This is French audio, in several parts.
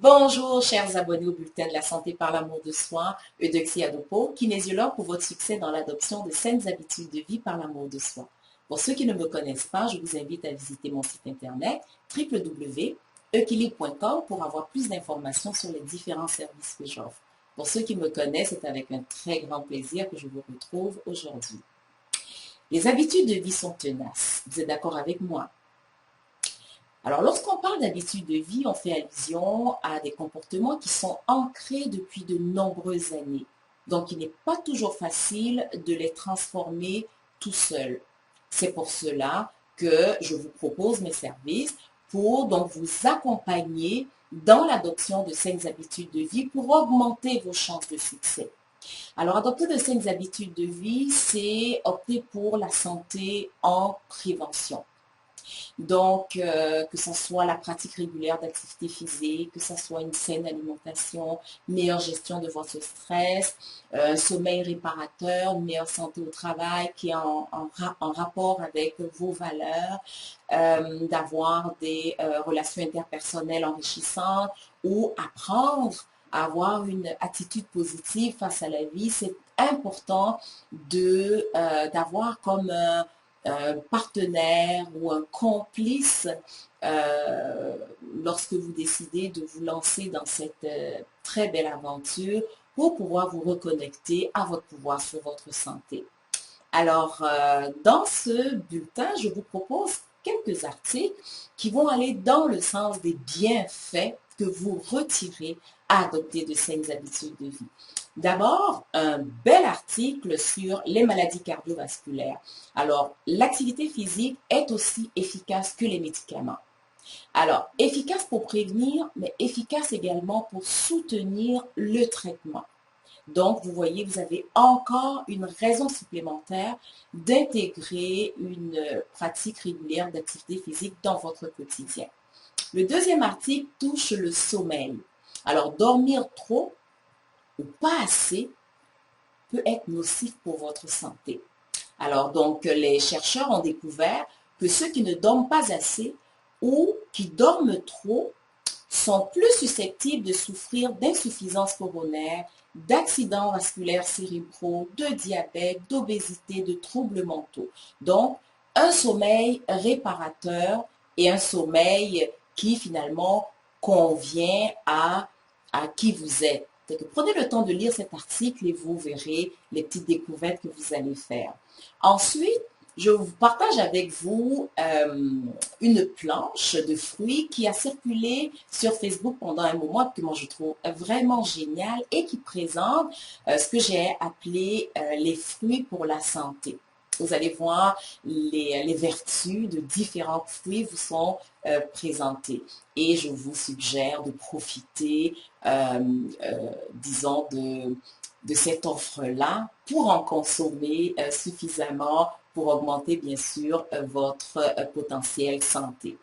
Bonjour, chers abonnés au bulletin de la santé par l'amour de soi, Eudoxie Adopo, kinésiologue pour votre succès dans l'adoption de saines habitudes de vie par l'amour de soi. Pour ceux qui ne me connaissent pas, je vous invite à visiter mon site internet www.equilibre.com pour avoir plus d'informations sur les différents services que j'offre. Pour ceux qui me connaissent, c'est avec un très grand plaisir que je vous retrouve aujourd'hui. Les habitudes de vie sont tenaces. Vous êtes d'accord avec moi? Alors, lorsqu'on parle d'habitudes de vie, on fait allusion à des comportements qui sont ancrés depuis de nombreuses années. Donc, il n'est pas toujours facile de les transformer tout seul. C'est pour cela que je vous propose mes services pour donc vous accompagner dans l'adoption de saines habitudes de vie pour augmenter vos chances de succès. Alors, adopter de saines habitudes de vie, c'est opter pour la santé en prévention. Donc, que ce soit la pratique régulière d'activité physique, que ce soit une saine alimentation, meilleure gestion de votre stress, un sommeil réparateur, une meilleure santé au travail qui est en rapport avec vos valeurs, d'avoir des relations interpersonnelles enrichissantes ou apprendre à avoir une attitude positive face à la vie. C'est important d'avoir comme un partenaire ou un complice lorsque vous décidez de vous lancer dans cette très belle aventure pour pouvoir vous reconnecter à votre pouvoir sur votre santé. Alors, dans ce bulletin, je vous propose quelques articles qui vont aller dans le sens des bienfaits que vous retirez à adopter de saines habitudes de vie. D'abord, un bel article sur les maladies cardiovasculaires. Alors, l'activité physique est aussi efficace que les médicaments. Alors, efficace pour prévenir, mais efficace également pour soutenir le traitement. Donc, vous voyez, vous avez encore une raison supplémentaire d'intégrer une pratique régulière d'activité physique dans votre quotidien. Le deuxième article touche le sommeil. Alors, dormir trop ou pas assez peut être nocif pour votre santé. Alors, donc, les chercheurs ont découvert que ceux qui ne dorment pas assez ou qui dorment trop sont plus susceptibles de souffrir d'insuffisance coronaire, d'accidents vasculaires cérébraux, de diabète, d'obésité, de troubles mentaux. Donc, un sommeil réparateur et un sommeil qui finalement convient à qui vous êtes. Donc, prenez le temps de lire cet article et vous verrez les petites découvertes que vous allez faire. Ensuite, je vous partage avec vous une planche de fruits qui a circulé sur Facebook pendant un moment que moi je trouve vraiment génial et qui présente ce que j'ai appelé les fruits pour la santé. Vous allez voir les vertus de différents fruits vous sont présentées. Et je vous suggère de profiter, disons, de cette offre-là pour en consommer suffisamment pour augmenter, bien sûr, votre potentiel santé.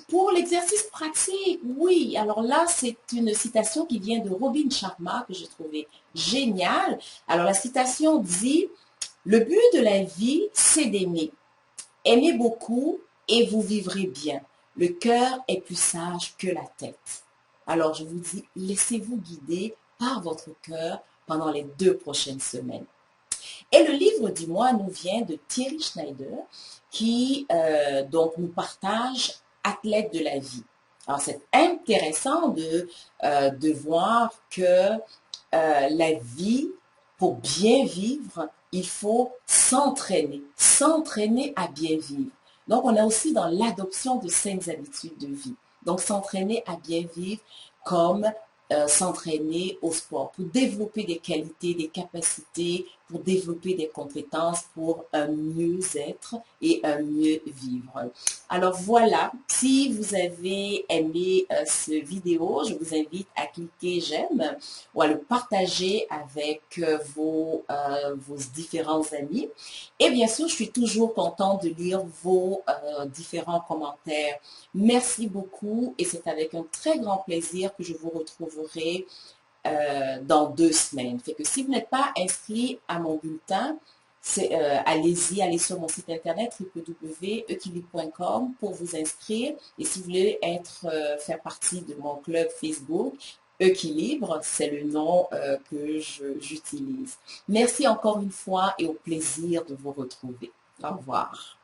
Pour l'exercice pratique, oui, alors là, c'est une citation qui vient de Robin Sharma que j'ai trouvé géniale. Alors, la citation dit, le but de la vie, c'est d'aimer. Aimez beaucoup et vous vivrez bien. Le cœur est plus sage que la tête. Alors, je vous dis, laissez-vous guider par votre cœur pendant les 2 prochaines semaines. Et le livre du mois nous vient de Thierry Schneider qui donc nous partage Athlète de la vie. Alors c'est intéressant de voir que la vie, pour bien vivre, il faut s'entraîner à bien vivre. Donc on a aussi dans l'adoption de saines habitudes de vie. Donc s'entraîner à bien vivre comme s'entraîner au sport, pour développer des qualités, des capacités, pour développer des compétences, pour un mieux-être et un mieux vivre. Alors voilà, si vous avez aimé cette vidéo, je vous invite à cliquer j'aime ou à le partager avec vos différents amis. Et bien sûr, je suis toujours contente de lire vos différents commentaires. Merci beaucoup et c'est avec un très grand plaisir que je vous retrouverai dans 2 semaines. Fait que si vous n'êtes pas inscrit à mon bulletin, allez-y, allez sur mon site internet www.equilibre.com pour vous inscrire. Et si vous voulez faire partie de mon club Facebook, Equilibre, c'est le nom que j'utilise. Merci encore une fois et au plaisir de vous retrouver. Au revoir.